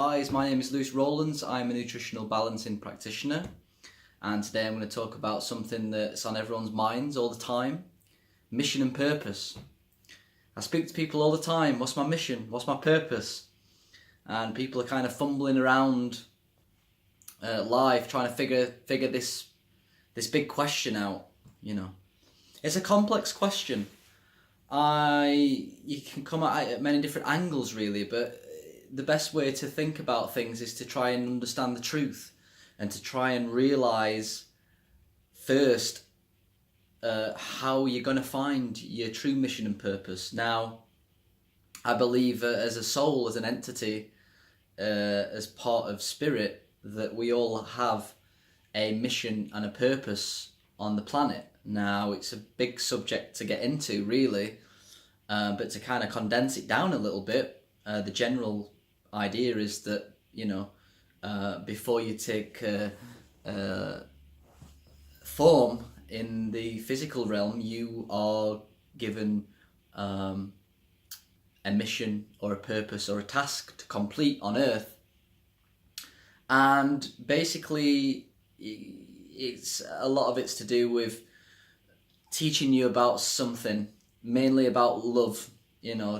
Guys, my name is Rowlands. I'm a nutritional balancing practitioner, and today I'm going to talk about something that's on everyone's minds all the time: mission and purpose. I speak to people all the time. What's my mission? What's my purpose? And people are kind of fumbling around life trying to figure this big question out. It's a complex question. You can come at it at many different angles, really, but the best way to think about things is to try and understand the truth and to try and realize first how you're going to find your true mission and purpose. Now, I believe as a soul, as an entity, as part of spirit, that we all have a mission and a purpose on the planet. Now, it's a big subject to get into, really, but to kind of condense it down a little bit, the general idea is that, before you take form in the physical realm, you are given a mission or a purpose or a task to complete on Earth. And basically, a lot of it's to do with teaching you about something, mainly about love,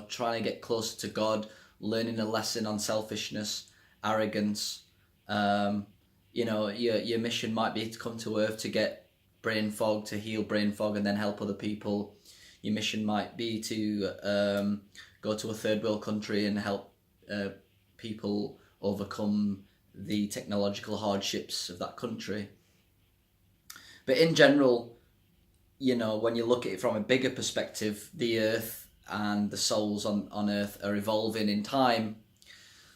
trying to get closer to God, learning a lesson on selfishness, arrogance. Your mission might be to come to Earth to get brain fog, to heal brain fog and then help other people. Your mission might be to go to a third world country and help people overcome the technological hardships of that country. But in general, when you look at it from a bigger perspective, the Earth and the souls on Earth are evolving in time.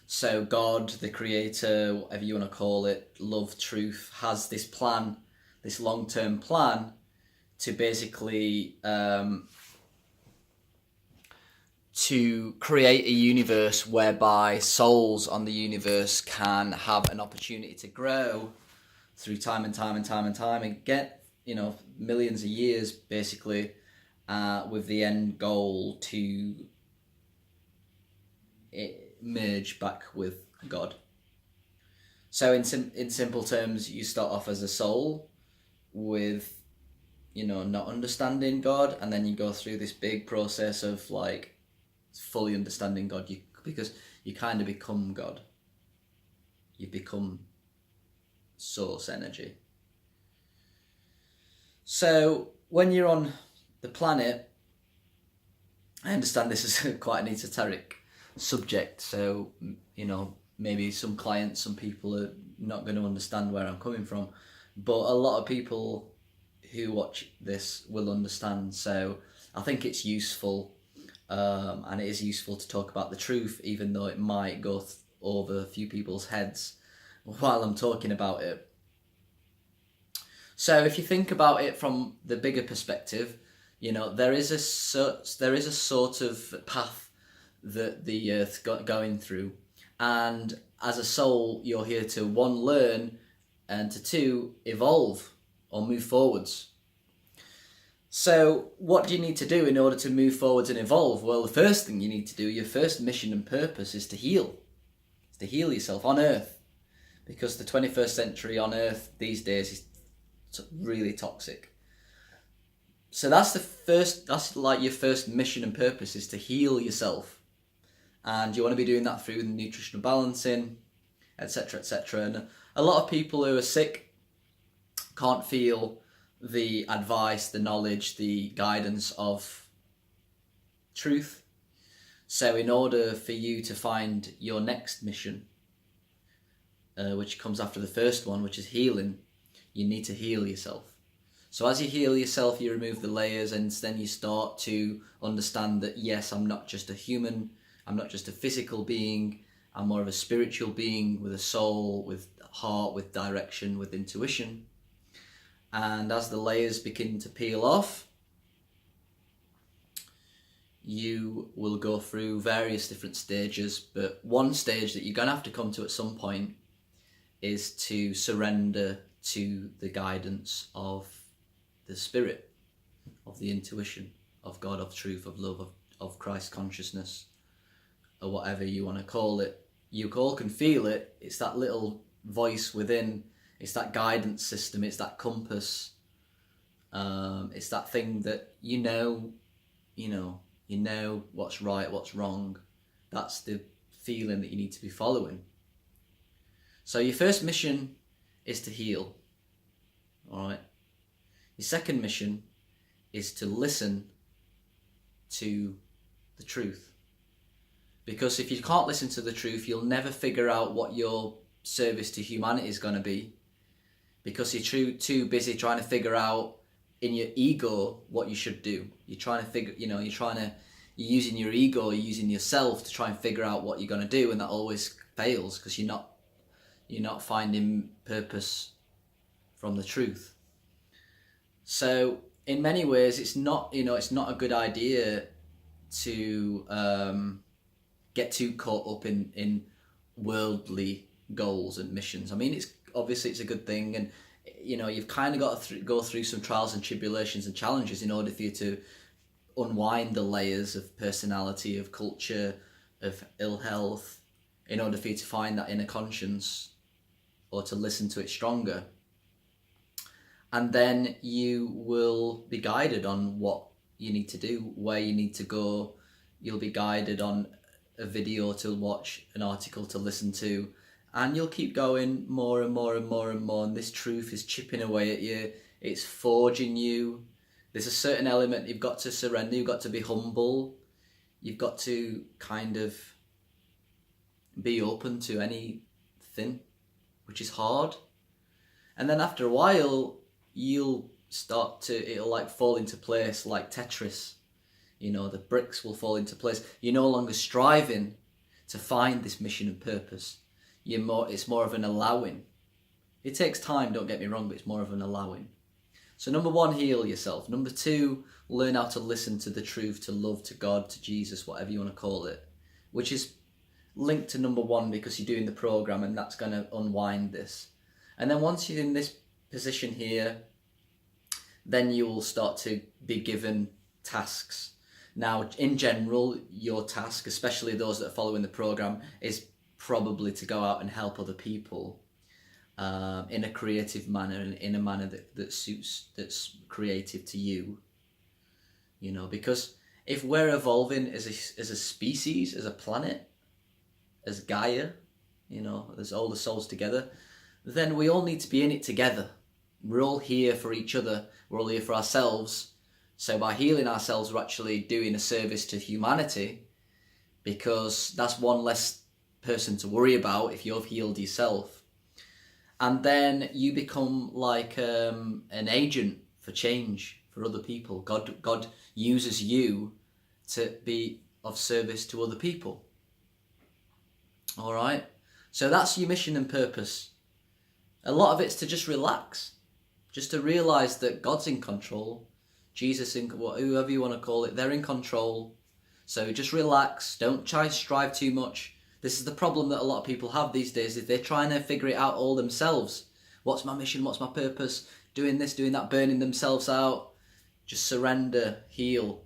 So God, the creator, whatever you want to call it, love, truth, has this plan, this long-term plan to basically to create a universe whereby souls on the universe can have an opportunity to grow through time and get, millions of years, basically, with the end goal to merge back with God. So in simple terms, you start off as a soul with, not understanding God, and then you go through this big process of fully understanding God, because you kind of become God. You become source energy. So when you're on the planet, I understand this is quite an esoteric subject, so maybe some clients, some people are not going to understand where I'm coming from, but a lot of people who watch this will understand. So I think it's useful, and it is useful to talk about the truth, even though it might go over a few people's heads while I'm talking about it. So if you think about it from the bigger perspective, there is a sort of path that the Earth's going through, and as a soul, you're here to, one, learn, and to, two, evolve or move forwards. So what do you need to do in order to move forwards and evolve? Well, the first thing you need to do, your first mission and purpose, is to heal. It's to heal yourself on Earth, because the 21st century on Earth these days is really toxic. So that's your first mission and purpose, is to heal yourself. And you want to be doing that through nutritional balancing, etc., etc. And a lot of people who are sick can't feel the advice, the knowledge, the guidance of truth. So in order for you to find your next mission, which comes after the first one, which is healing, you need to heal yourself. So as you heal yourself, you remove the layers, and then you start to understand that, yes, I'm not just a human, I'm not just a physical being, I'm more of a spiritual being with a soul, with heart, with direction, with intuition. And as the layers begin to peel off, you will go through various different stages, but one stage that you're going to have to come to at some point is to surrender to the guidance of the spirit, of the intuition, of God, of truth, of love, of Christ consciousness, or whatever you want to call it. You all can feel it. It's that little voice within. It's that guidance system. It's that compass. It's that thing that you know what's right, what's wrong. That's the feeling that you need to be following. So your first mission is to heal. All right. Your second mission is to listen to the truth. Because if you can't listen to the truth, you'll never figure out what your service to humanity is going to be. Because you're too busy trying to figure out in your ego what you should do. You're trying to figure, you're using your ego, you're using yourself to try and figure out what you're going to do, and that always fails because you're not finding purpose from the truth. So in many ways, it's not a good idea to get too caught up in worldly goals and missions. I mean, it's a good thing, and you've kind of got to go through some trials and tribulations and challenges in order for you to unwind the layers of personality, of culture, of ill health, in order for you to find that inner conscience or to listen to it stronger. And then you will be guided on what you need to do, where you need to go. You'll be guided on a video to watch, an article to listen to, and you'll keep going more and more and more and more, and this truth is chipping away at you. It's forging you. There's a certain element you've got to surrender. You've got to be humble. You've got to kind of be open to anything, which is hard. And then after a while, it'll like fall into place like Tetris. The bricks will fall into place. You're no longer striving to find this mission and purpose. It's more of an allowing. It takes time, don't get me wrong, but it's more of an allowing. So number 1, heal yourself. Number 2, learn how to listen to the truth, to love, to God, to Jesus, whatever you want to call it, which is linked to number 1 because you're doing the program, and that's going to unwind this. And then once you're in this position here, then you will start to be given tasks. Now, in general, your task, especially those that are following the program, is probably to go out and help other people in a creative manner, and in a manner that's creative to you. Because if we're evolving as a species, as a planet, as Gaia, as all the souls together, then we all need to be in it together. We're all here for each other. We're all here for ourselves. So by healing ourselves, we're actually doing a service to humanity, because that's one less person to worry about if you've healed yourself. And then you become like an agent for change for other people. God uses you to be of service to other people. All right? So that's your mission and purpose. A lot of it's to just relax. Just to realise that God's in control. Jesus, whoever you want to call it, they're in control. So just relax. Don't try to strive too much. This is the problem that a lot of people have these days, is they're trying to figure it out all themselves. What's my mission? What's my purpose? Doing this, doing that, burning themselves out. Just surrender, heal,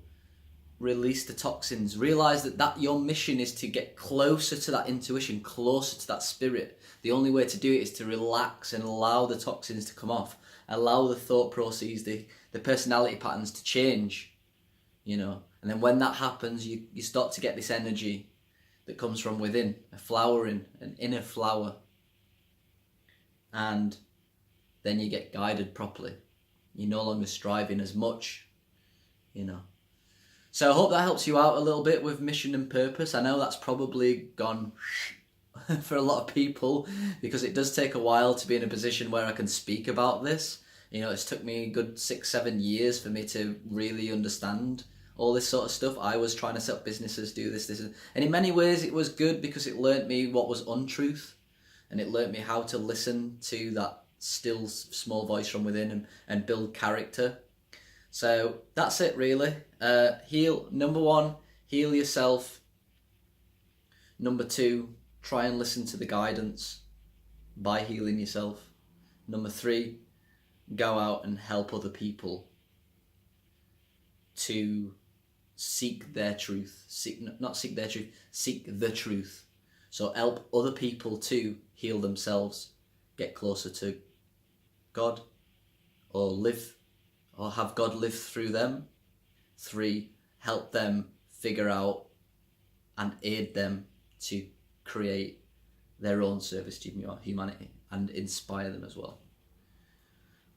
release the toxins. Realise that your mission is to get closer to that intuition, closer to that spirit. The only way to do it is to relax and allow the toxins to come off. Allow the thought processes, the personality patterns to change. And then when that happens, you start to get this energy that comes from within, a flowering, an inner flower. And then you get guided properly. You're no longer striving as much, So I hope that helps you out a little bit with mission and purpose. I know that's probably gone for a lot of people, because it does take a while to be in a position where I can speak about this. It's took me a good 6-7 years for me to really understand all this sort of stuff. I was trying to set up businesses, do this, and in many ways it was good, because it learnt me what was untruth, and it learnt me how to listen to that still small voice from within and build character. So that's it really. Number 1, heal yourself. Number 2, try and listen to the guidance by healing yourself. Number 3, go out and help other people to seek their truth. Seek the truth. So help other people to heal themselves, get closer to God, or have God live through them. 3, help them figure out and aid them to create their own service to humanity and inspire them as well.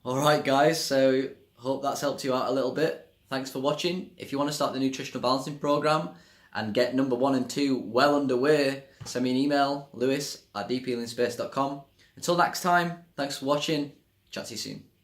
Alright guys, so hope that's helped you out a little bit. Thanks for watching. If you want to start the Nutritional Balancing Program and get number 1 and 2 well underway, send me an email, lewis@deephealingspace.com. Until next time, thanks for watching. Chat to you soon.